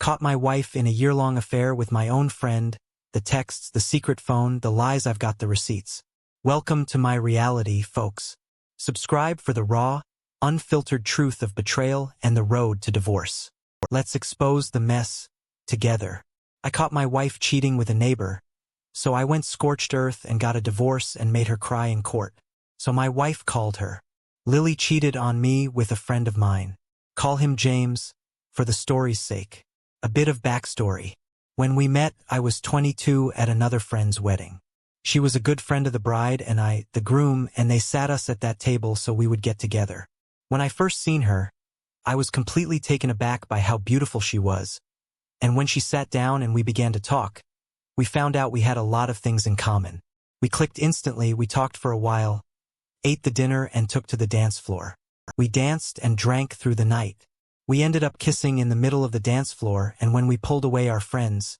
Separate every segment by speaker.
Speaker 1: caught my wife in a year-long affair with my own friend, the texts, the secret phone, the lies, I've got the receipts. Welcome to my reality, folks. Subscribe for the raw, unfiltered truth of betrayal and the road to divorce. Let's expose the mess together. I caught my wife cheating with a neighbor, so I went scorched earth and got a divorce and made her cry in court. So my wife called her. Lily cheated on me with a friend of mine. Call him James, for the story's sake. A bit of backstory. When we met, I was 22 at another friend's wedding. She was a good friend of the bride and I, the groom, and they sat us at that table so we would get together. When I first seen her, I was completely taken aback by how beautiful she was. And when she sat down and we began to talk, we found out we had a lot of things in common. We clicked instantly, we talked for a while, ate the dinner and took to the dance floor. We danced and drank through the night. We ended up kissing in the middle of the dance floor, and when we pulled away our friends,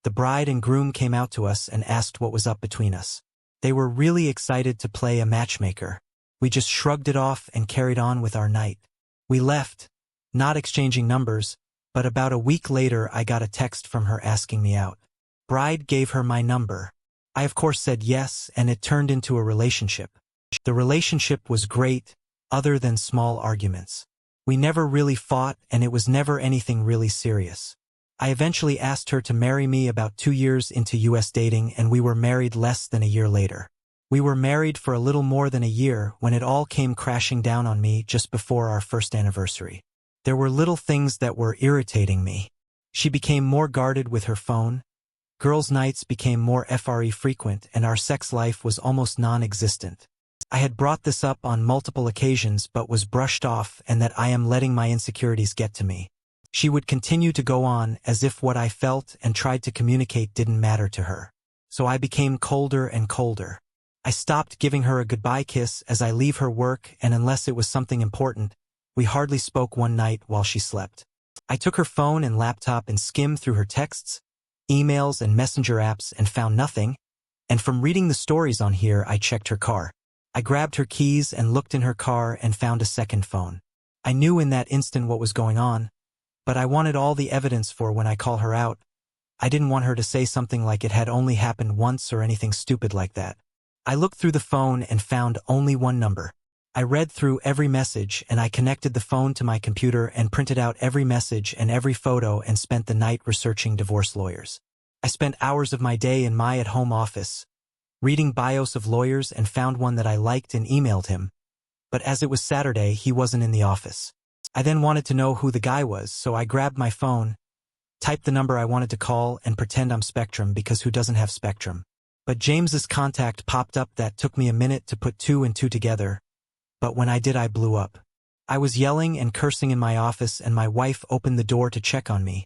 Speaker 1: the bride and groom came out to us and asked what was up between us. They were really excited to play a matchmaker. We just shrugged it off and carried on with our night. We left, not exchanging numbers, but about a week later I got a text from her asking me out. Bride gave her my number. I of course said yes, and it turned into a relationship. The relationship was great, other than small arguments. We never really fought, and it was never anything really serious. I eventually asked her to marry me about 2 years into US dating, and we were married less than a year later. We were married for a little more than a year when it all came crashing down on me just before our first anniversary. There were little things that were irritating me. She became more guarded with her phone, girls' nights became more frequent, and our sex life was almost non-existent. I had brought this up on multiple occasions but was brushed off, and that I am letting my insecurities get to me. She would continue to go on as if what I felt and tried to communicate didn't matter to her. So I became colder and colder. I stopped giving her a goodbye kiss as I leave her work, and unless it was something important, we hardly spoke one night while she slept. I took her phone and laptop and skimmed through her texts, emails and messenger apps and found nothing, and from reading the stories on here I checked her car. I grabbed her keys and looked in her car and found a second phone. I knew in that instant what was going on, but I wanted all the evidence for when I call her out. I didn't want her to say something like it had only happened once or anything stupid like that. I looked through the phone and found only one number. I read through every message and I connected the phone to my computer and printed out every message and every photo and spent the night researching divorce lawyers. I spent hours of my day in my at-home office, reading bios of lawyers, and found one that I liked and emailed him. But as it was Saturday, he wasn't in the office. I then wanted to know who the guy was, so I grabbed my phone, typed the number I wanted to call, and pretend I'm Spectrum because who doesn't have Spectrum? But James's contact popped up. That took me a minute to put 2 and 2 together, but when I did I blew up. I was yelling and cursing in my office and my wife opened the door to check on me.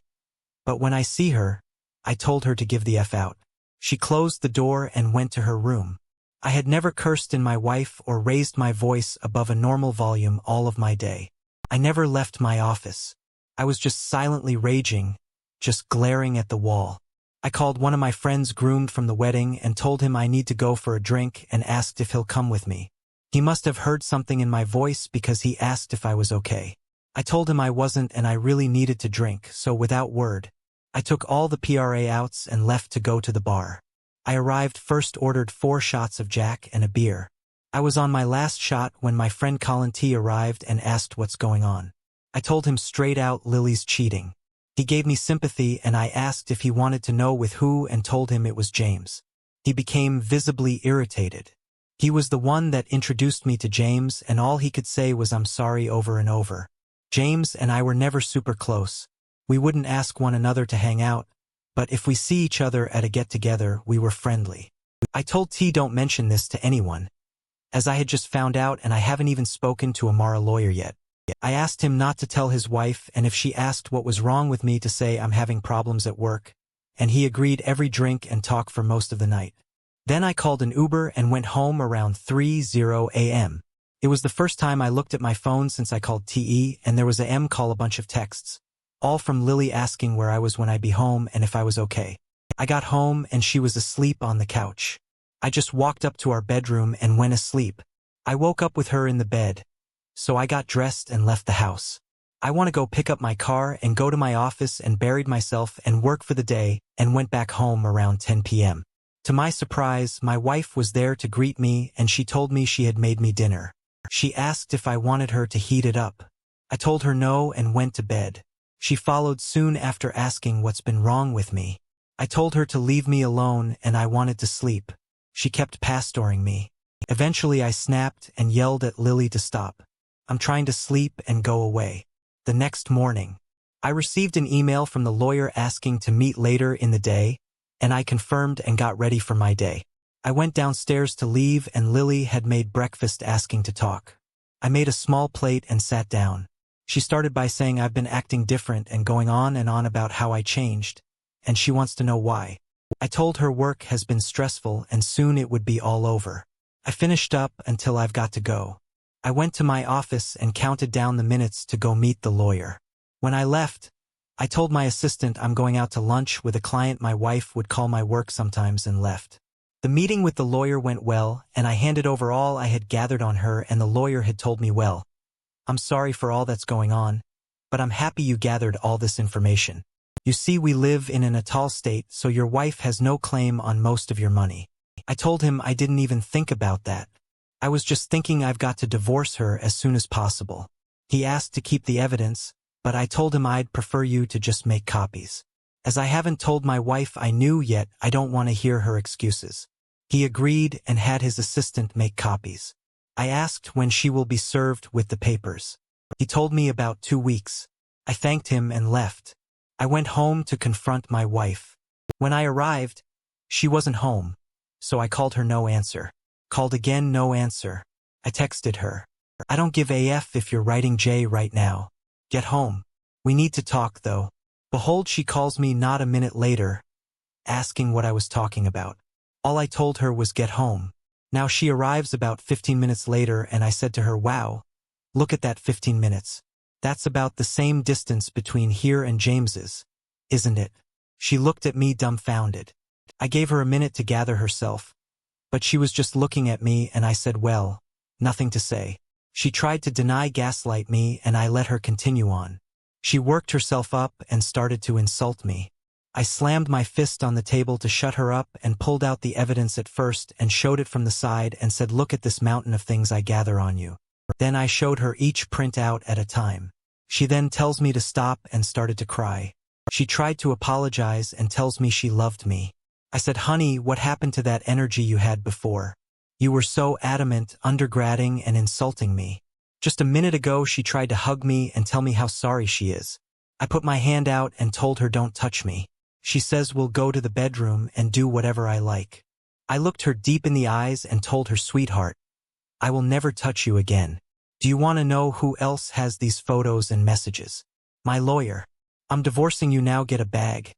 Speaker 1: But when I see her, I told her to give the F out. She closed the door and went to her room. I had never cursed in my wife or raised my voice above a normal volume all of my day. I never left my office. I was just silently raging, just glaring at the wall. I called one of my friends groomed from the wedding and told him I need to go for a drink and asked if he'll come with me. He must have heard something in my voice because he asked if I was okay. I told him I wasn't and I really needed to drink, so without word, I took all the PRA outs and left to go to the bar. I arrived first, ordered 4 shots of Jack and a beer. I was on my last shot when my friend Colin T arrived and asked what's going on. I told him straight out Lily's cheating. He gave me sympathy and I asked if he wanted to know with who and told him it was James. He became visibly irritated. He was the one that introduced me to James and all he could say was I'm sorry over and over. James and I were never super close. We wouldn't ask one another to hang out, but if we see each other at a get-together, we were friendly. I told T don't mention this to anyone, as I had just found out and I haven't even spoken to a Mara lawyer yet. I asked him not to tell his wife, and if she asked what was wrong with me to say I'm having problems at work, and he agreed every drink and talk for most of the night. Then I called an Uber and went home around 3:00 a.m. It was the first time I looked at my phone since I called TE, and there was a M call, a bunch of texts. All from Lily asking where I was when I'd be home and if I was okay. I got home and she was asleep on the couch. I just walked up to our bedroom and went asleep. I woke up with her in the bed, so I got dressed and left the house. I want to go pick up my car and go to my office and buried myself and work for the day and went back home around 10 p.m. To my surprise, my wife was there to greet me and she told me she had made me dinner. She asked if I wanted her to heat it up. I told her no and went to bed. She followed soon after asking what's been wrong with me. I told her to leave me alone and I wanted to sleep. She kept pastoring me. Eventually I snapped and yelled at Lily to stop. I'm trying to sleep and go away. The next morning, I received an email from the lawyer asking to meet later in the day, and I confirmed and got ready for my day. I went downstairs to leave and Lily had made breakfast asking to talk. I made a small plate and sat down. She started by saying I've been acting different and going on and on about how I changed, and she wants to know why. I told her work has been stressful and soon it would be all over. I finished up until I've got to go. I went to my office and counted down the minutes to go meet the lawyer. When I left, I told my assistant I'm going out to lunch with a client my wife would call my work sometimes and left. The meeting with the lawyer went well and I handed over all I had gathered on her and the lawyer had told me, well, I'm sorry for all that's going on, but I'm happy you gathered all this information. You see, we live in an atoll state, so your wife has no claim on most of your money. I told him I didn't even think about that. I was just thinking I've got to divorce her as soon as possible. He asked to keep the evidence, but I told him I'd prefer you to just make copies. As I haven't told my wife I knew yet, I don't want to hear her excuses. He agreed and had his assistant make copies. I asked when she will be served with the papers. He told me about 2 weeks. I thanked him and left. I went home to confront my wife. When I arrived, she wasn't home, so I called her, no answer. Called again, no answer. I texted her. I don't give AF if you're writing J right now. Get home. We need to talk though. Behold, she calls me not a minute later, asking what I was talking about. All I told her was get home. Now she arrives about 15 minutes later and I said to her, wow, look at that 15 minutes. That's about the same distance between here and James's, isn't it? She looked at me dumbfounded. I gave her a minute to gather herself, but she was just looking at me and I said, well, nothing to say. She tried to deny, gaslight me, and I let her continue on. She worked herself up and started to insult me. I slammed my fist on the table to shut her up and pulled out the evidence at first and showed it from the side and said, look at this mountain of things I gather on you. Then I showed her each print out at a time. She then tells me to stop and started to cry. She tried to apologize and tells me she loved me. I said, honey, what happened to that energy you had before? You were so adamant, undergrabbing and insulting me. Just a minute ago she tried to hug me and tell me how sorry she is. I put my hand out and told her don't touch me. She says we'll go to the bedroom and do whatever I like. I looked her deep in the eyes and told her, sweetheart, I will never touch you again. Do you want to know who else has these photos and messages? My lawyer. I'm divorcing you now, get a bag.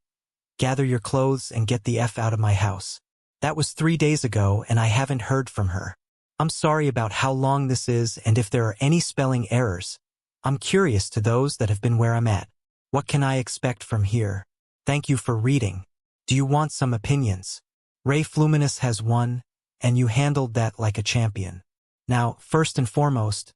Speaker 1: Gather your clothes and get the F out of my house. That was 3 days ago and I haven't heard from her. I'm sorry about how long this is and if there are any spelling errors. I'm curious to those that have been where I'm at. What can I expect from here? Thank you for reading. Do you want some opinions? Ray Fluminous has won, and you handled that like a champion. Now, first and foremost,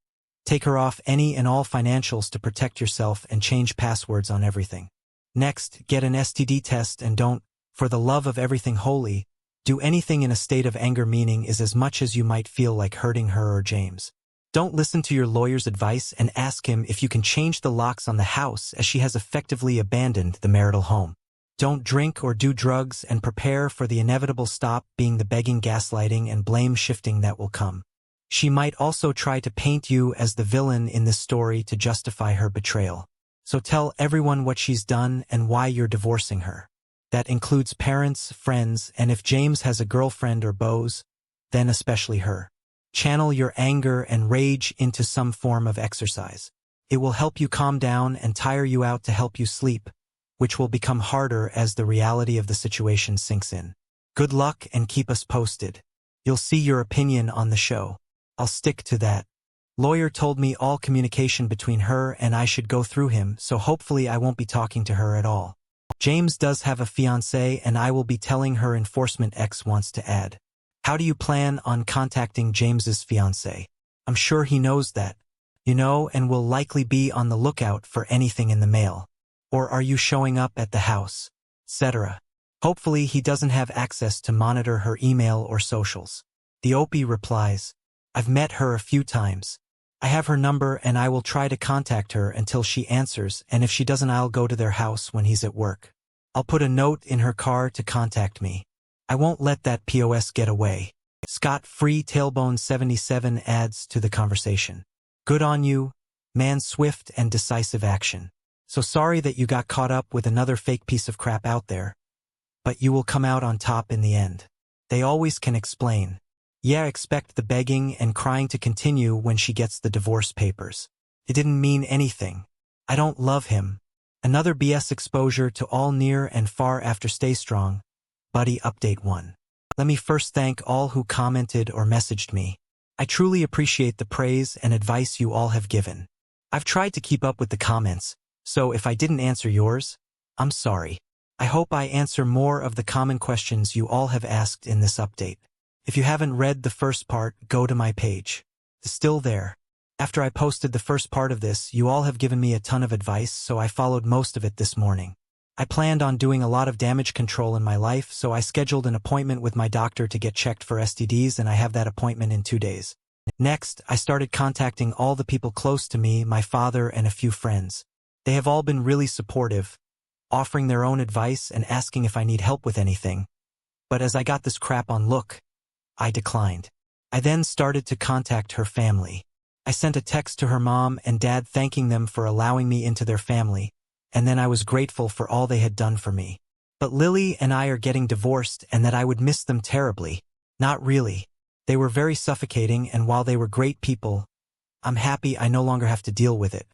Speaker 1: take her off any and all financials to protect yourself and change passwords on everything. Next, get an STD test and don't, for the love of everything holy, do anything in a state of anger, meaning is as much as you might feel like hurting her or James. Don't listen to your lawyer's advice and ask him if you can change the locks on the house as she has effectively abandoned the marital home. Don't drink or do drugs and prepare for the inevitable stop being the begging, gaslighting, and blame shifting that will come. She might also try to paint you as the villain in this story to justify her betrayal. So tell everyone what she's done and why you're divorcing her. That includes parents, friends, and if James has a girlfriend or beaus, then especially her. Channel your anger and rage into some form of exercise. It will help you calm down and tire you out to help you sleep, which will become harder as the reality of the situation sinks in. Good luck and keep us posted. You'll see your opinion on the show. I'll stick to that. Lawyer told me all communication between her and I should go through him, so hopefully I won't be talking to her at all. James does have a fiancée and I will be telling her enforcement X wants to add. How do you plan on contacting James's fiancée? I'm sure he knows that. and will likely be on the lookout for anything in the mail. Or are you showing up at the house? Etc. Hopefully he doesn't have access to monitor her email or socials. The OP replies, I've met her a few times. I have her number and I will try to contact her until she answers, and if she doesn't I'll go to their house when he's at work. I'll put a note in her car to contact me. I won't let that POS get away. Scot-free Tailbone 77 adds to the conversation. Good on you, man. Swift and decisive action. So sorry that you got caught up with another fake piece of crap out there. But you will come out on top in the end. They always can explain. Yeah, expect the begging and crying to continue when she gets the divorce papers. It didn't mean anything. I don't love him. Another BS exposure to all near and far after. Stay strong. Buddy update 1. Let me first thank all who commented or messaged me. I truly appreciate the praise and advice you all have given. I've tried to keep up with the comments, so if I didn't answer yours, I'm sorry. I hope I answer more of the common questions you all have asked in this update. If you haven't read the first part, go to my page. It's still there. After I posted the first part of this, you all have given me a ton of advice, so I followed most of it this morning. I planned on doing a lot of damage control in my life, so I scheduled an appointment with my doctor to get checked for STDs, and I have that appointment in 2 days. Next, I started contacting all the people close to me, my father and a few friends. They have all been really supportive, offering their own advice and asking if I need help with anything. But as I got this crap on look, I declined. I then started to contact her family. I sent a text to her mom and dad thanking them for allowing me into their family, and then I was grateful for all they had done for me. But Lily and I are getting divorced and that I would miss them terribly. Not really. They were very suffocating, and while they were great people, I'm happy I no longer have to deal with it.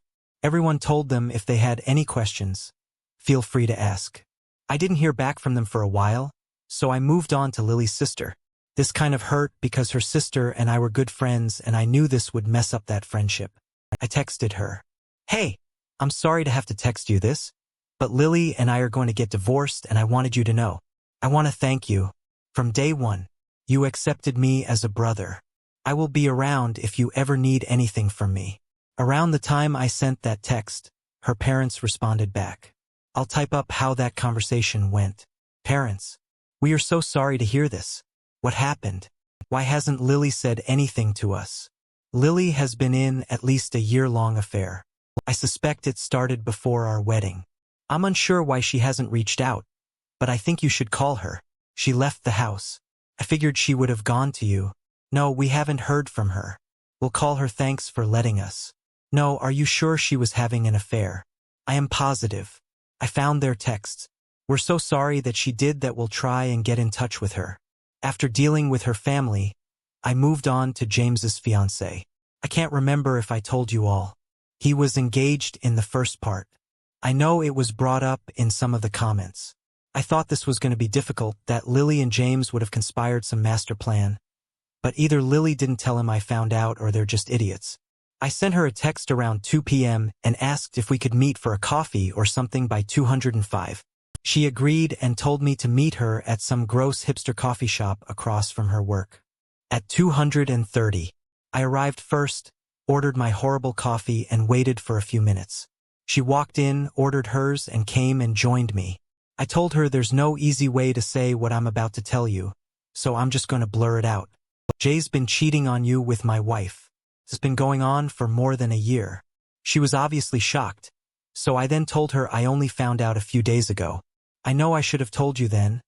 Speaker 1: Everyone told them if they had any questions, feel free to ask. I didn't hear back from them for a while, so I moved on to Lily's sister. This kind of hurt because her sister and I were good friends and I knew this would mess up that friendship. I texted her. Hey, I'm sorry to have to text you this, but Lily and I are going to get divorced and I wanted you to know. I want to thank you. From day one, you accepted me as a brother. I will be around if you ever need anything from me. Around the time I sent that text, her parents responded back. I'll type up how that conversation went. Parents, we are so sorry to hear this. What happened? Why hasn't Lily said anything to us? Lily has been in at least a year-long affair. I suspect it started before our wedding. I'm unsure why she hasn't reached out, but I think you should call her. She left the house. I figured she would have gone to you. No, we haven't heard from her. We'll call her. Thanks for letting us. No, are you sure she was having an affair? I am positive. I found their texts. We're so sorry that she did that. We'll try and get in touch with her. After dealing with her family, I moved on to James's fiancé. I can't remember if I told you all. He was engaged in the first part. I know it was brought up in some of the comments. I thought this was going to be difficult, that Lily and James would have conspired some master plan. But either Lily didn't tell him I found out or they're just idiots. I sent her a text around 2 p.m. and asked if we could meet for a coffee or something by 205. She agreed and told me to meet her at some gross hipster coffee shop across from her work. At 230, I arrived first, ordered my horrible coffee and waited for a few minutes. She walked in, ordered hers, and came and joined me. I told her there's no easy way to say what I'm about to tell you, so I'm just going to blur it out. Jay's been cheating on you with my wife. It's been going on for more than a year. She was obviously shocked, so I then told her I only found out a few days ago. I know I should have told you then,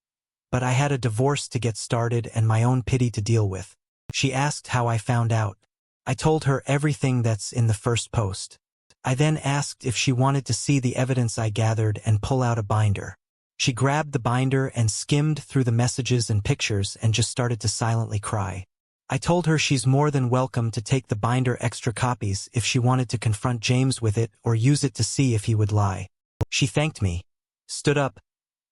Speaker 1: but I had a divorce to get started and my own pity to deal with. She asked how I found out. I told her everything that's in the first post. I then asked if she wanted to see the evidence I gathered and pull out a binder. She grabbed the binder and skimmed through the messages and pictures and just started to silently cry. I told her she's more than welcome to take the binder extra copies if she wanted to confront James with it or use it to see if he would lie. She thanked me, stood up,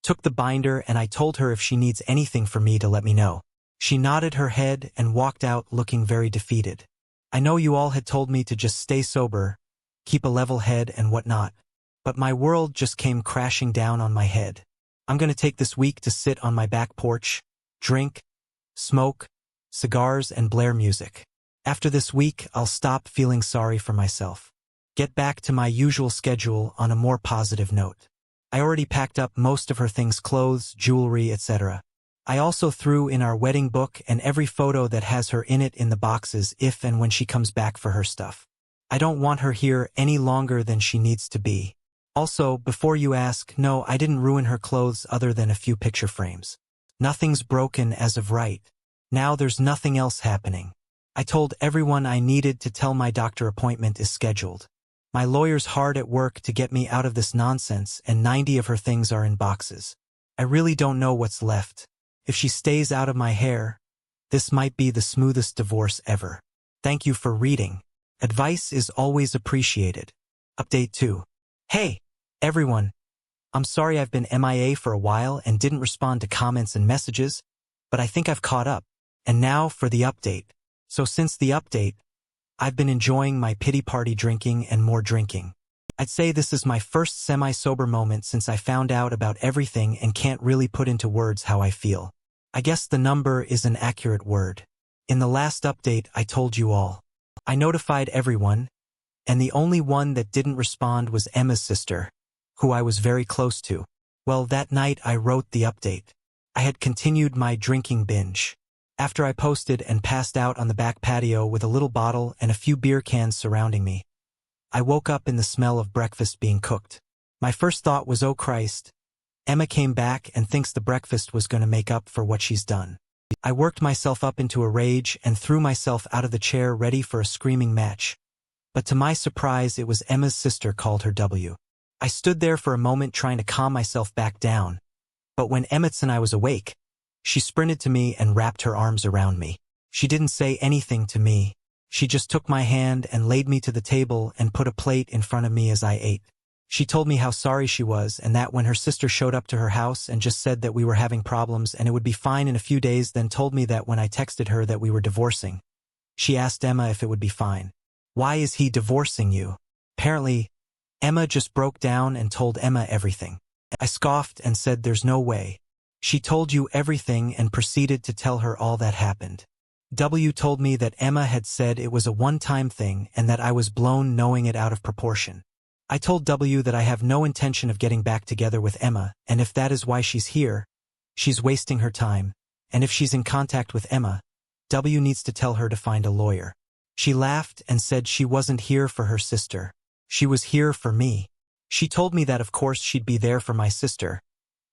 Speaker 1: took the binder, and I told her if she needs anything from me to let me know. She nodded her head and walked out looking very defeated. I know you all had told me to just stay sober, keep a level head and whatnot, but my world just came crashing down on my head. I'm going to take this week to sit on my back porch, drink, smoke, cigars and blare music. After this week, I'll stop feeling sorry for myself. Get back to my usual schedule on a more positive note. I already packed up most of her things, clothes, jewelry, etc. I also threw in our wedding book and every photo that has her in it in the boxes if and when she comes back for her stuff. I don't want her here any longer than she needs to be. Also, before you ask, no, I didn't ruin her clothes other than a few picture frames. Nothing's broken as of right. Now there's nothing else happening. I told everyone I needed to tell my doctor appointment is scheduled. My lawyer's hard at work to get me out of this nonsense, and 90 of her things are in boxes. I really don't know what's left. If she stays out of my hair, this might be the smoothest divorce ever. Thank you for reading. Advice is always appreciated. Update 2. Hey, everyone. I'm sorry I've been MIA for a while and didn't respond to comments and messages, but I think I've caught up. And now for the update. So since the update, I've been enjoying my pity party drinking and more drinking. I'd say this is my first semi-sober moment since I found out about everything and can't really put into words how I feel. I guess the number is an accurate word. In the last update, I told you all. I notified everyone, and the only one that didn't respond was Emma's sister, who I was very close to. Well, that night I wrote the update. I had continued my drinking binge. After I posted and passed out on the back patio with a little bottle and a few beer cans surrounding me, I woke up in the smell of breakfast being cooked. My first thought was, oh Christ, Emma came back and thinks the breakfast was going to make up for what she's done. I worked myself up into a rage and threw myself out of the chair ready for a screaming match. But to my surprise, it was Emma's sister called her W. I stood there for a moment trying to calm myself back down, but when Emmett and I was awake, she sprinted to me and wrapped her arms around me. She didn't say anything to me. She just took my hand and laid me to the table and put a plate in front of me as I ate. She told me how sorry she was and that when her sister showed up to her house and just said that we were having problems and it would be fine in a few days, then told me that when I texted her that we were divorcing, she asked Emma if it would be fine. Why is he divorcing you? Apparently, Emma just broke down and told Emma everything. I scoffed and said there's no way. She told you everything and proceeded to tell her all that happened. W told me that Emma had said it was a one-time thing and that I was blown knowing it out of proportion. I told W that I have no intention of getting back together with Emma, and if that is why she's here, she's wasting her time, and if she's in contact with Emma, W needs to tell her to find a lawyer. She laughed and said she wasn't here for her sister. She was here for me. She told me that of course she'd be there for my sister,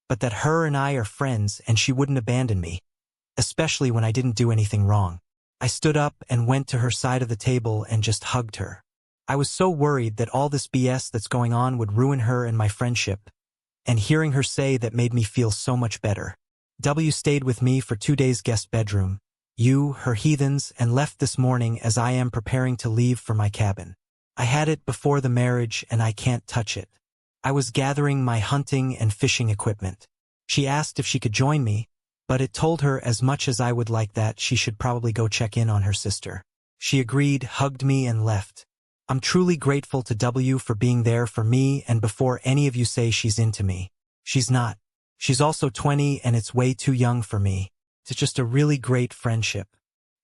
Speaker 1: but that her and I are friends and she wouldn't abandon me, especially when I didn't do anything wrong. I stood up and went to her side of the table and just hugged her. I was so worried that all this BS that's going on would ruin her and my friendship, and hearing her say that made me feel so much better. W stayed with me for 2 days guest bedroom, you, her heathens, and left this morning as I am preparing to leave for my cabin. I had it before the marriage and I can't touch it. I was gathering my hunting and fishing equipment. She asked if she could join me, but it told her as much as I would like that she should probably go check in on her sister. She agreed, hugged me, and left. I'm truly grateful to W for being there for me, and before any of you say she's into me, she's not. She's also 20 and it's way too young for me. It's just a really great friendship.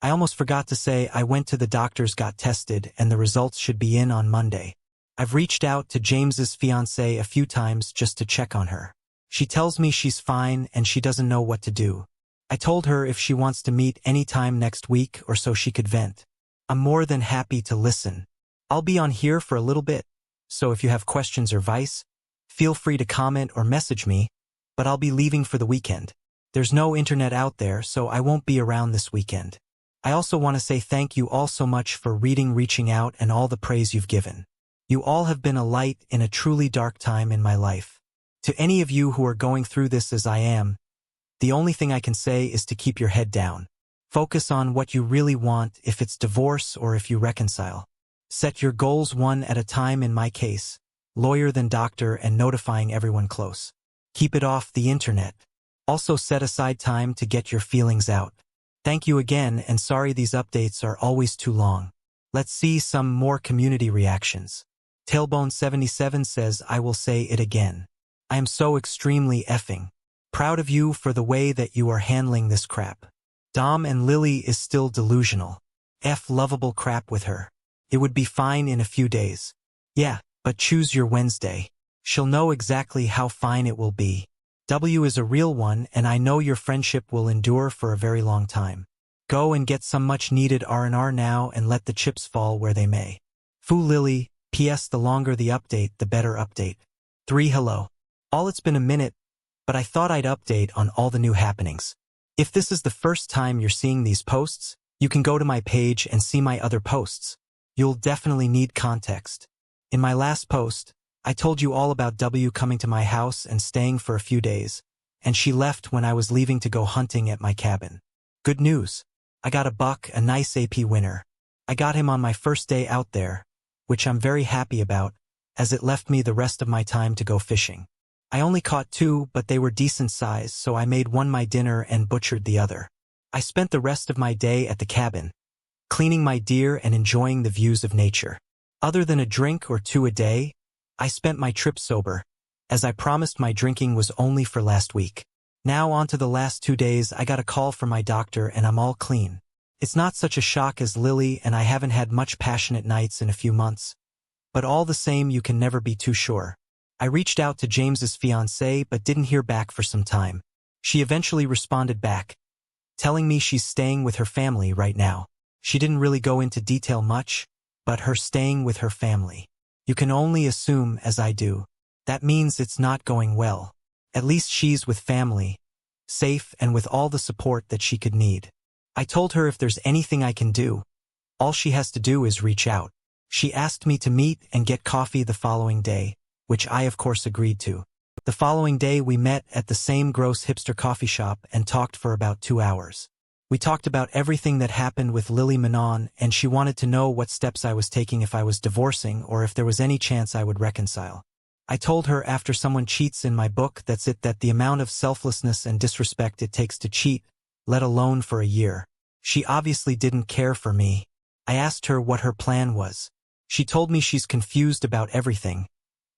Speaker 1: I almost forgot to say I went to the doctors, got tested, and the results should be in on Monday. I've reached out to James's fiancée a few times just to check on her. She tells me she's fine and she doesn't know what to do. I told her if she wants to meet anytime next week or so she could vent. I'm more than happy to listen. I'll be on here for a little bit, so if you have questions or advice, feel free to comment or message me, but I'll be leaving for the weekend. There's no internet out there, so I won't be around this weekend. I also want to say thank you all so much for reading, reaching out, and all the praise you've given. You all have been a light in a truly dark time in my life. To any of you who are going through this as I am, the only thing I can say is to keep your head down. Focus on what you really want, if it's divorce or if you reconcile. Set your goals one at a time, in my case, lawyer then doctor, and notifying everyone close. Keep it off the internet. Also set aside time to get your feelings out. Thank you again, and sorry these updates are always too long. Let's see some more community reactions. Tailbone77 says, I will say it again. I am so extremely effing proud of you for the way that you are handling this crap. Dom and Lily is still delusional. lovable crap with her. It would be fine in a few days. Yeah, but choose your Wednesday. She'll know exactly how fine it will be. W is a real one, and I know your friendship will endure for a very long time. Go and get some much-needed R&R now and let the chips fall where they may. Foo Lily, P.S. The longer the update, the better update. 3. Hello. All it's been a minute, but I thought I'd update on all the new happenings. If this is the first time you're seeing these posts, you can go to my page and see my other posts. You'll definitely need context. In my last post, I told you all about W coming to my house and staying for a few days, and she left when I was leaving to go hunting at my cabin. Good news. I got a buck, a nice AP winner. I got him on my first day out there, which I'm very happy about, as it left me the rest of my time to go fishing. I only caught 2, but they were decent size, so I made one my dinner and butchered the other. I spent the rest of my day at the cabin, cleaning my deer and enjoying the views of nature. Other than a drink or 2 a day, I spent my trip sober, as I promised my drinking was only for last week. Now on to the last 2 days. I got a call from my doctor and I'm all clean. It's not such a shock as Lily, and I haven't had much passionate nights in a few months. But all the same, you can never be too sure. I reached out to James's fiancée but didn't hear back for some time. She eventually responded back, telling me she's staying with her family right now. She didn't really go into detail much, but her staying with her family. You can only assume, as I do, that means it's not going well. At least she's with family, safe and with all the support that she could need. I told her if there's anything I can do, all she has to do is reach out. She asked me to meet and get coffee the following day, which I of course agreed to. The following day we met at the same gross hipster coffee shop and talked for about 2 hours. We talked about everything that happened with Lily Manon, and she wanted to know what steps I was taking if I was divorcing or if there was any chance I would reconcile. I told her after someone cheats in my book, that's it, that the amount of selflessness and disrespect it takes to cheat, let alone for a year. She obviously didn't care for me. I asked her what her plan was. She told me she's confused about everything,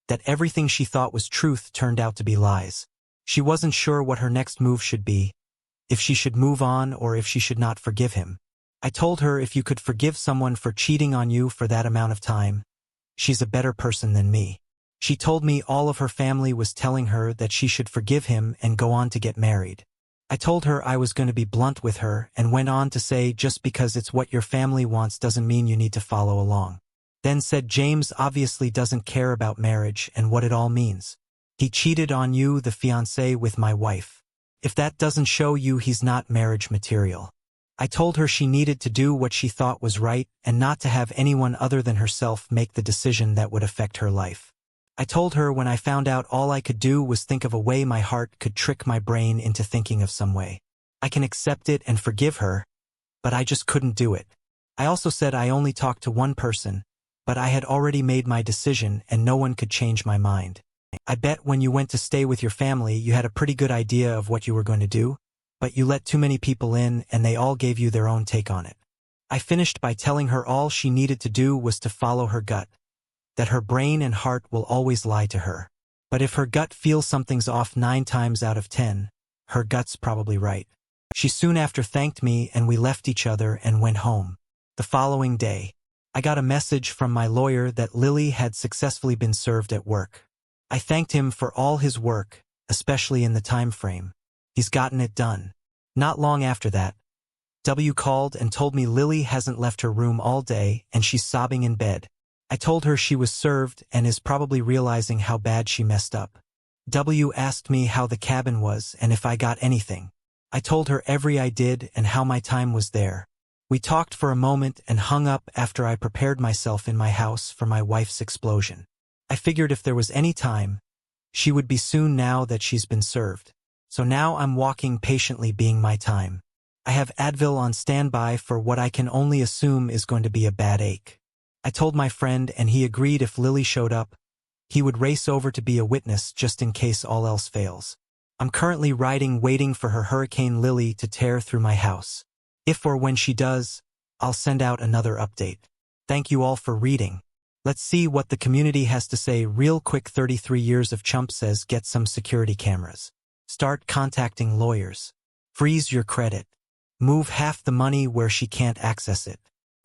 Speaker 1: that everything she thought was truth turned out to be lies. She wasn't sure what her next move should be, if she should move on or if she should not forgive him. I told her if you could forgive someone for cheating on you for that amount of time, she's a better person than me. She told me all of her family was telling her that she should forgive him and go on to get married. I told her I was going to be blunt with her and went on to say just because it's what your family wants doesn't mean you need to follow along. Then said James obviously doesn't care about marriage and what it all means. He cheated on you, the fiancé, with my wife. If that doesn't show you he's not marriage material. I told her she needed to do what she thought was right and not to have anyone other than herself make the decision that would affect her life. I told her when I found out all I could do was think of a way my heart could trick my brain into thinking of some way. I can accept it and forgive her, but I just couldn't do it. I also said I only talked to one person, but I had already made my decision and no one could change my mind. I bet when you went to stay with your family you had a pretty good idea of what you were going to do, but you let too many people in and they all gave you their own take on it. I finished by telling her all she needed to do was to follow her gut, that her brain and heart will always lie to her. But if her gut feels something's off 9 times out of 10, her gut's probably right. She soon after thanked me and we left each other and went home. The following day, I got a message from my lawyer that Lily had successfully been served at work. I thanked him for all his work, especially in the time frame. He's gotten it done. Not long after that, W called and told me Lily hasn't left her room all day and she's sobbing in bed. I told her she was served and is probably realizing how bad she messed up. W asked me how the cabin was and if I got anything. I told her every I did and how my time was there. We talked for a moment and hung up after I prepared myself in my house for my wife's explosion. I figured if there was any time, she would be soon now that she's been served. So now I'm walking patiently being my time. I have Advil on standby for what I can only assume is going to be a bad ache. I told my friend and he agreed if Lily showed up, he would race over to be a witness just in case all else fails. I'm currently riding waiting for her Hurricane Lily to tear through my house. If or when she does, I'll send out another update. Thank you all for reading. Let's see what the community has to say real quick. 33 years of chump says get some security cameras. Start contacting lawyers. Freeze your credit. Move half the money where she can't access it.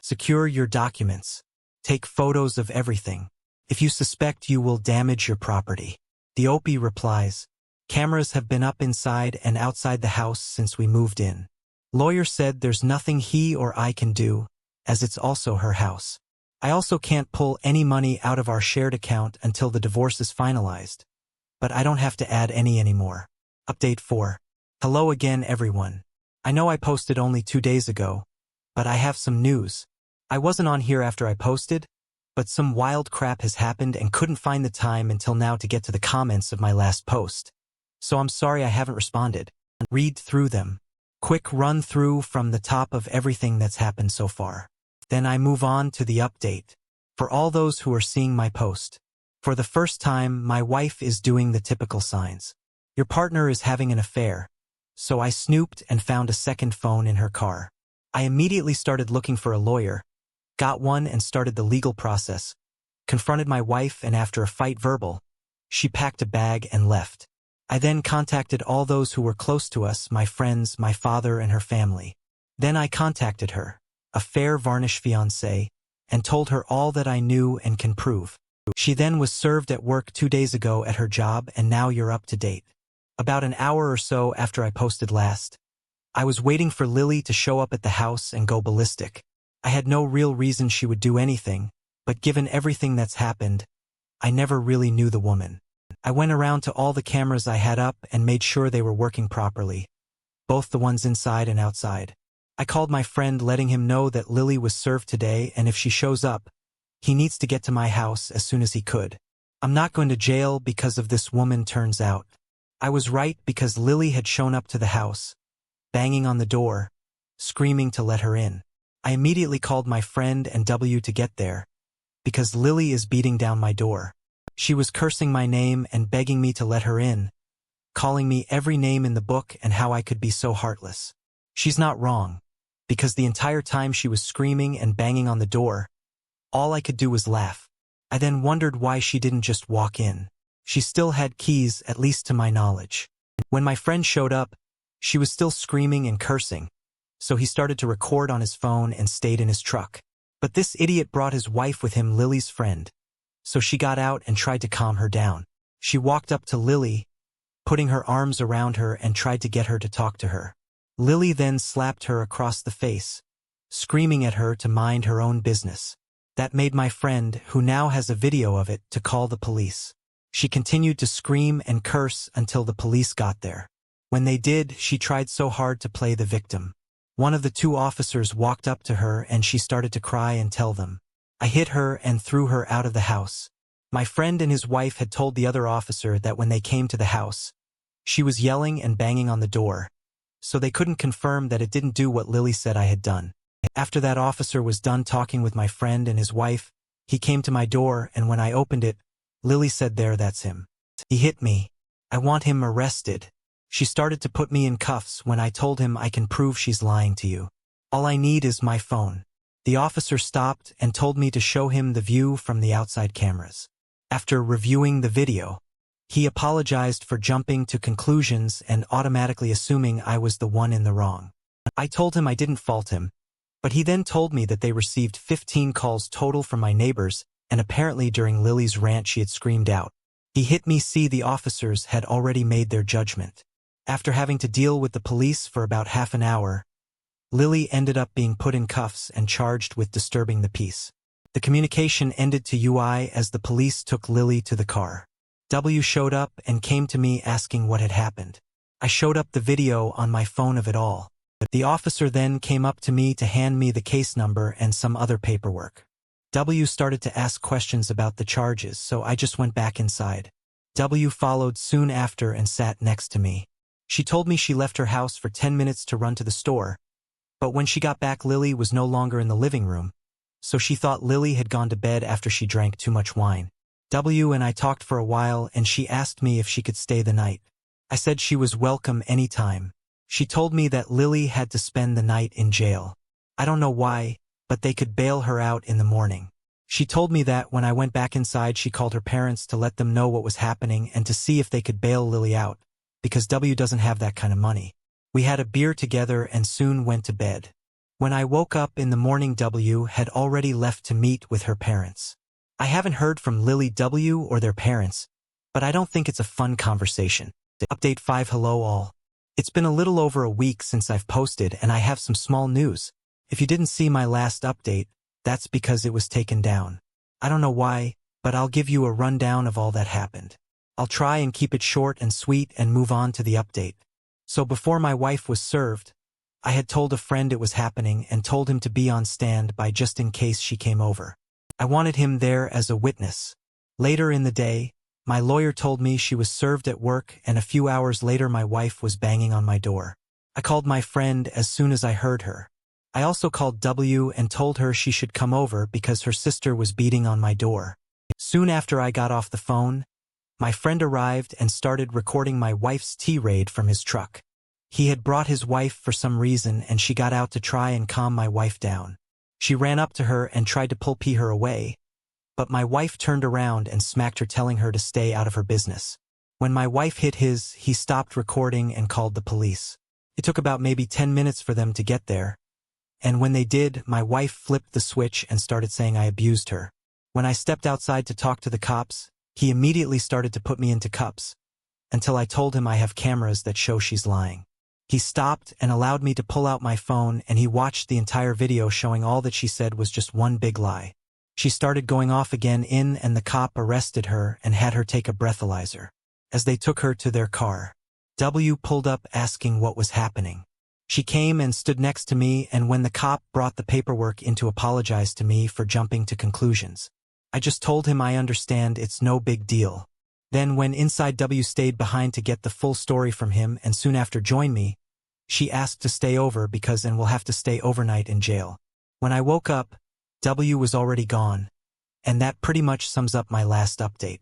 Speaker 1: Secure your documents. Take photos of everything. If you suspect you will damage your property. The OP replies, cameras have been up inside and outside the house since we moved in. Lawyer said there's nothing he or I can do, as it's also her house. I also can't pull any money out of our shared account until the divorce is finalized. But I don't have to add any anymore. Update 4. Hello again everyone. I know I posted only 2 days ago, but I have some news. I wasn't on here after I posted, but some wild crap has happened and couldn't find the time until now to get to the comments of my last post. So I'm sorry I haven't responded. Read through them. Quick run through from the top of everything that's happened so far. Then I move on to the update. For all those who are seeing my post. For the first time, my wife is doing the typical signs. Your partner is having an affair. So I snooped and found a second phone in her car. I immediately started looking for a lawyer, got one and started the legal process, confronted my wife and after a fight verbal, she packed a bag and left. I then contacted all those who were close to us, my friends, my father and her family. Then I contacted her, a fair varnish fiancé, and told her all that I knew and can prove. She then was served at work 2 days ago at her job and now you're up to date. About an hour or so after I posted last, I was waiting for Lily to show up at the house and go ballistic. I had no real reason she would do anything, but given everything that's happened, I never really knew the woman. I went around to all the cameras I had up and made sure they were working properly, both the ones inside and outside. I called my friend letting him know that Lily was served today and if she shows up, he needs to get to my house as soon as he could. I'm not going to jail because of this woman turns out. I was right because Lily had shown up to the house, banging on the door, screaming to let her in. I immediately called my friend and W to get there, because Lily is beating down my door. She was cursing my name and begging me to let her in, calling me every name in the book and how I could be so heartless. She's not wrong, because the entire time she was screaming and banging on the door, all I could do was laugh. I then wondered why she didn't just walk in. She still had keys, at least to my knowledge. When my friend showed up, she was still screaming and cursing, so he started to record on his phone and stayed in his truck. But this idiot brought his wife with him, Lily's friend. So she got out and tried to calm her down. She walked up to Lily, putting her arms around her and tried to get her to talk to her. Lily then slapped her across the face, screaming at her to mind her own business. That made my friend, who now has a video of it, to call the police. She continued to scream and curse until the police got there. When they did, she tried so hard to play the victim. One of the 2 officers walked up to her and she started to cry and tell them. I hit her and threw her out of the house. My friend and his wife had told the other officer that when they came to the house, she was yelling and banging on the door, so they couldn't confirm that it didn't do what Lily said I had done. After that officer was done talking with my friend and his wife, he came to my door and when I opened it, Lily said, "There, that's him. He hit me. I want him arrested." She started to put me in cuffs when I told him I can prove she's lying to you. All I need is my phone. The officer stopped and told me to show him the view from the outside cameras. After reviewing the video, he apologized for jumping to conclusions and automatically assuming I was the one in the wrong. I told him I didn't fault him, but he then told me that they received 15 calls total from my neighbors, and apparently during Lily's rant she had screamed out. He hit me. See, the officers had already made their judgment. After having to deal with the police for about half an hour, Lily ended up being put in cuffs and charged with disturbing the peace. The communication ended to UI as the police took Lily to the car. W showed up and came to me asking what had happened. I showed up the video on my phone of it all. The officer then came up to me to hand me the case number and some other paperwork. W started to ask questions about the charges, so I just went back inside. W followed soon after and sat next to me. She told me she left her house for 10 minutes to run to the store, but when she got back Lily was no longer in the living room, so she thought Lily had gone to bed after she drank too much wine. W and I talked for a while and she asked me if she could stay the night. I said she was welcome anytime. She told me that Lily had to spend the night in jail. I don't know why, but they could bail her out in the morning. She told me that when I went back inside she called her parents to let them know what was happening and to see if they could bail Lily out, because W doesn't have that kind of money. We had a beer together and soon went to bed. When I woke up in the morning, W had already left to meet with her parents. I haven't heard from Lily W or their parents, but I don't think it's a fun conversation. Update 5. Hello all. It's been a little over a week since I've posted, and I have some small news. If you didn't see my last update, that's because it was taken down. I don't know why, but I'll give you a rundown of all that happened. I'll try and keep it short and sweet and move on to the update. So before my wife was served, I had told a friend it was happening and told him to be on standby just in case she came over. I wanted him there as a witness. Later in the day, my lawyer told me she was served at work, and a few hours later my wife was banging on my door. I called my friend as soon as I heard her. I also called W and told her she should come over because her sister was beating on my door. Soon after I got off the phone, my friend arrived and started recording my wife's tirade from his truck. He had brought his wife for some reason, and she got out to try and calm my wife down. She ran up to her and tried to pull her away, but my wife turned around and smacked her, telling her to stay out of her business. When my wife hit he stopped recording and called the police. It took about maybe 10 minutes for them to get there, and when they did, my wife flipped the switch and started saying I abused her. When I stepped outside to talk to the cops, he immediately started to put me into cuffs, until I told him I have cameras that show she's lying. He stopped and allowed me to pull out my phone, and he watched the entire video showing all that she said was just one big lie. She started going off again, and the cop arrested her and had her take a breathalyzer. As they took her to their car, W pulled up asking what was happening. She came and stood next to me, and when the cop brought the paperwork in to apologize to me for jumping to conclusions, I just told him I understand, it's no big deal. Then when inside, W stayed behind to get the full story from him, and soon after joined me. She asked to stay over because we'll have to stay overnight in jail. When I woke up, W was already gone, and that pretty much sums up my last update.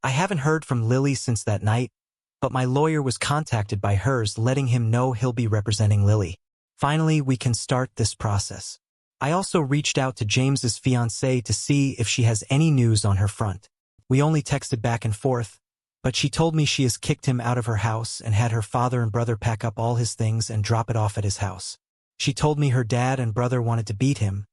Speaker 1: I haven't heard from Lily since that night, but my lawyer was contacted by hers, letting him know he'll be representing Lily. Finally, we can start this process. I also reached out to James's fiancée to see if she has any news on her front. We only texted back and forth, but she told me she has kicked him out of her house and had her father and brother pack up all his things and drop it off at his house. She told me her dad and brother wanted to beat him,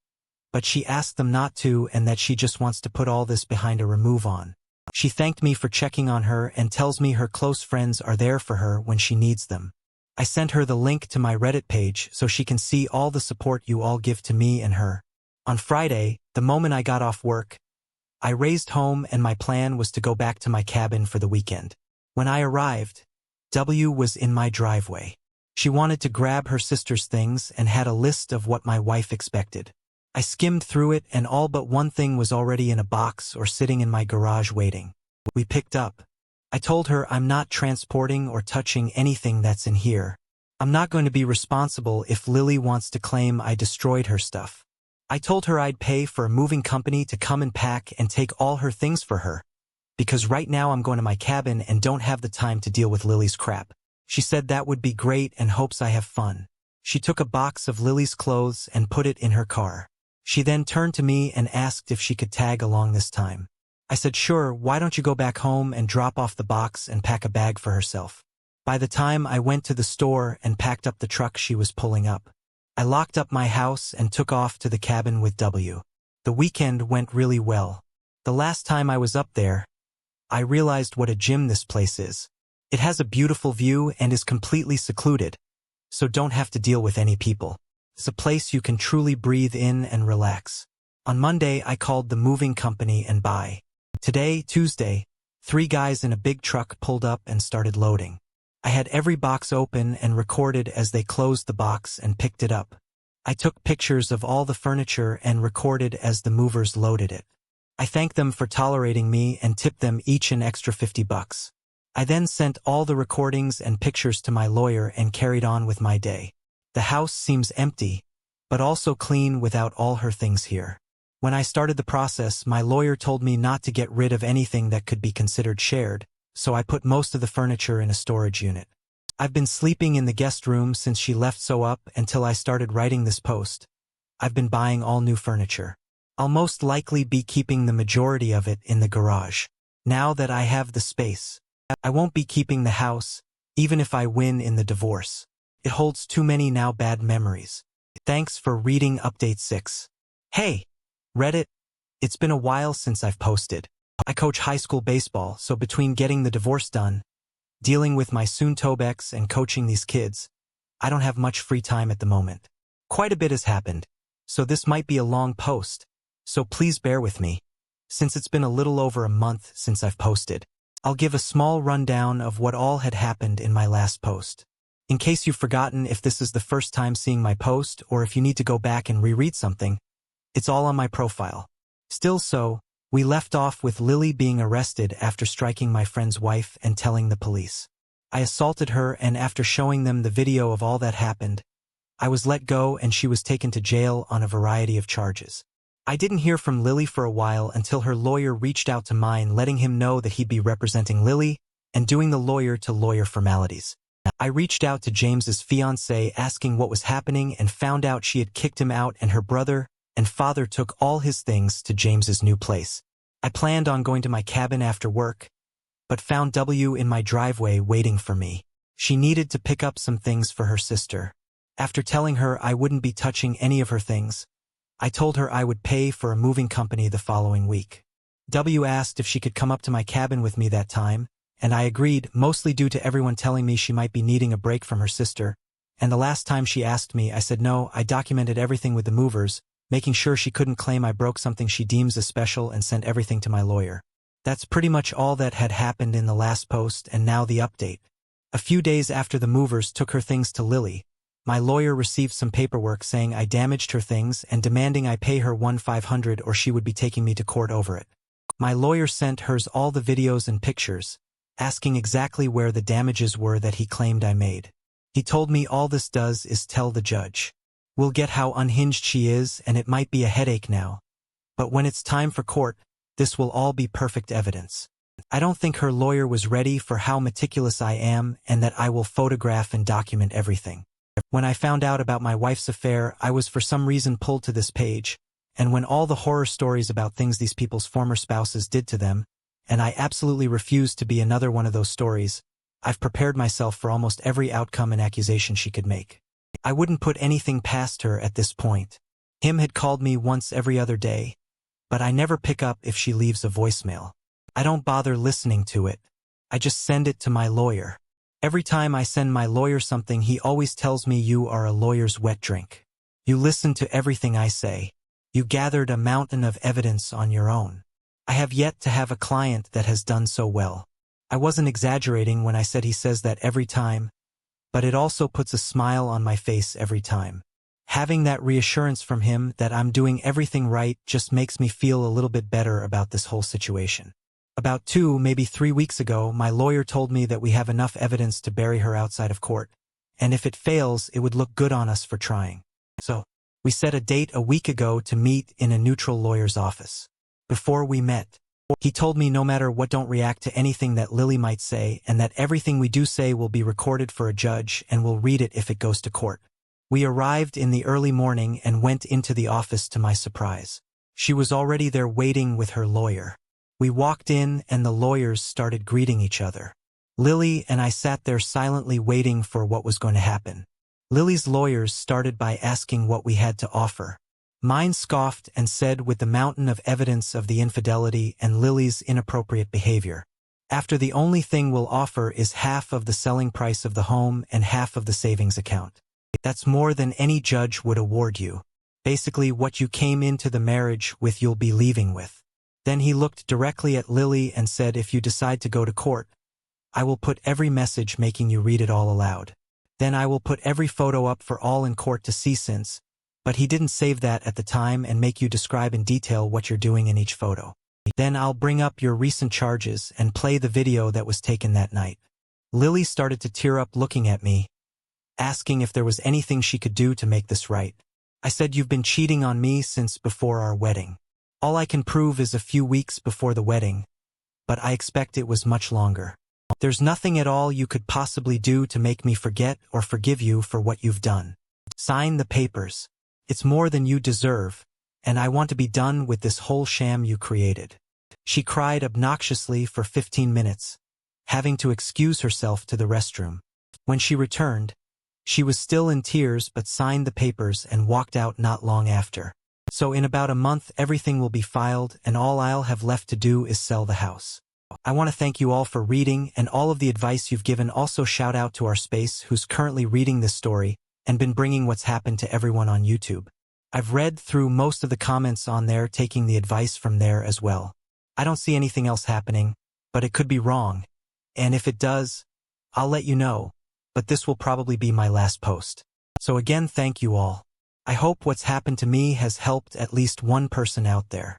Speaker 1: but she asked them not to, and that she just wants to put all this behind her and move on. She thanked me for checking on her and tells me her close friends are there for her when she needs them. I sent her the link to my Reddit page so she can see all the support you all give to me and her. On Friday, the moment I got off work, I raced home, and my plan was to go back to my cabin for the weekend. When I arrived, W was in my driveway. She wanted to grab her sister's things and had a list of what my wife expected. I skimmed through it, and all but one thing was already in a box or sitting in my garage waiting. We picked up. I told her I'm not transporting or touching anything that's in here. I'm not going to be responsible if Lily wants to claim I destroyed her stuff. I told her I'd pay for a moving company to come and pack and take all her things for her, because right now I'm going to my cabin and don't have the time to deal with Lily's crap. She said that would be great and hopes I have fun. She took a box of Lily's clothes and put it in her car. She then turned to me and asked if she could tag along this time. I said sure, why don't you go back home and drop off the box and pack a bag for herself. By the time I went to the store and packed up the truck she was pulling up, I locked up my house and took off to the cabin with W. The weekend went really well. The last time I was up there, I realized what a gem this place is. It has a beautiful view and is completely secluded, so don't have to deal with any people. It's a place you can truly breathe in and relax. On Monday, I called the moving company and by today, Tuesday, 3 guys in a big truck pulled up and started loading. I had every box open and recorded as they closed the box and picked it up. I took pictures of all the furniture and recorded as the movers loaded it. I thanked them for tolerating me and tipped them each an extra $50. I then sent all the recordings and pictures to my lawyer and carried on with my day. The house seems empty, but also clean without all her things here. When I started the process, my lawyer told me not to get rid of anything that could be considered shared, so I put most of the furniture in a storage unit. I've been sleeping in the guest room since she left, so up until I started writing this post, I've been buying all new furniture. I'll most likely be keeping the majority of it in the garage. Now that I have the space, I won't be keeping the house, even if I win in the divorce. It holds too many now bad memories. Thanks for reading Update 6. Hey, Reddit, it's been a while since I've posted. I coach high school baseball, so between getting the divorce done, dealing with my soon-to-be and coaching these kids, I don't have much free time at the moment. Quite a bit has happened, so this might be a long post, so please bear with me. Since it's been a little over a month since I've posted, I'll give a small rundown of what all had happened in my last post. In case you've forgotten if this is the first time seeing my post or if you need to go back and reread something, it's all on my profile. Still so, we left off with Lily being arrested after striking my friend's wife and telling the police. I assaulted her, and after showing them the video of all that happened, I was let go and she was taken to jail on a variety of charges. I didn't hear from Lily for a while until her lawyer reached out to mine, letting him know that he'd be representing Lily and doing the lawyer-to-lawyer formalities. I reached out to James's fiancée asking what was happening and found out she had kicked him out, and her brother and father took all his things to James's new place. I planned on going to my cabin after work, but found W in my driveway waiting for me. She needed to pick up some things for her sister. After telling her I wouldn't be touching any of her things, I told her I would pay for a moving company the following week. W asked if she could come up to my cabin with me that time, and I agreed, mostly due to everyone telling me she might be needing a break from her sister, and the last time she asked me I said no. I documented everything with the movers, making sure she couldn't claim I broke something she deems as special, and sent everything to my lawyer. That's pretty much all that had happened in the last post, and now the update. A few days after the movers took her things to Lily, my lawyer received some paperwork saying I damaged her things and demanding I pay her $1,500 or she would be taking me to court over it. My lawyer sent hers all the videos and pictures, asking exactly where the damages were that he claimed I made. He told me all this does is tell the judge. We'll get how unhinged she is, and it might be a headache now, but when it's time for court, this will all be perfect evidence. I don't think her lawyer was ready for how meticulous I am and that I will photograph and document everything. When I found out about my wife's affair, I was for some reason pulled to this page, and when all the horror stories about things these people's former spouses did to them, and I absolutely refused to be another one of those stories, I've prepared myself for almost every outcome and accusation she could make. I wouldn't put anything past her at this point. Him had called me once every other day, but I never pick up if she leaves a voicemail. I don't bother listening to it. I just send it to my lawyer. Every time I send my lawyer something, he always tells me you are a lawyer's wet drink. You listen to everything I say. You gathered a mountain of evidence on your own. I have yet to have a client that has done so well. I wasn't exaggerating when I said he says that every time, but it also puts a smile on my face every time. Having that reassurance from him that I'm doing everything right just makes me feel a little bit better about this whole situation. About 2, maybe 3 weeks ago, my lawyer told me that we have enough evidence to bury her outside of court, and if it fails, it would look good on us for trying. So, we set a date a week ago to meet in a neutral lawyer's office. Before we met, he told me no matter what, don't react to anything that Lily might say, and that everything we do say will be recorded for a judge and will read it if it goes to court. We arrived in the early morning and went into the office to my surprise. She was already there waiting with her lawyer. We walked in and the lawyers started greeting each other. Lily and I sat there silently waiting for what was going to happen. Lily's lawyers started by asking what we had to offer. Mine scoffed and said with the mountain of evidence of the infidelity and Lily's inappropriate behavior. After the only thing we'll offer is half of the selling price of the home and half of the savings account. That's more than any judge would award you. Basically what you came into the marriage with you'll be leaving with. Then he looked directly at Lily and said, if you decide to go to court, I will put every message making you read it all aloud. Then I will put every photo up for all in court to see since, but he didn't save that at the time, and make you describe in detail what you're doing in each photo. Then I'll bring up your recent charges and play the video that was taken that night. Lily started to tear up looking at me, asking if there was anything she could do to make this right. I said, you've been cheating on me since before our wedding. All I can prove is a few weeks before the wedding, but I expect it was much longer. There's nothing at all you could possibly do to make me forget or forgive you for what you've done. Sign the papers. It's more than you deserve, and I want to be done with this whole sham you created. She cried obnoxiously for 15 minutes, having to excuse herself to the restroom. When she returned, She was still in tears but signed the papers and walked out not long after. So in about a month everything will be filed and all I'll have left to do is sell the house. I want to thank you all for reading and all of the advice you've given. Also shout out to our space who's currently reading this story and been bringing what's happened to everyone on YouTube. I've read through most of the comments on there, taking the advice from there as well. I don't see anything else happening, but it could be wrong. And if it does, I'll let you know, but this will probably be my last post. So again, thank you all. I hope what's happened to me has helped at least one person out there.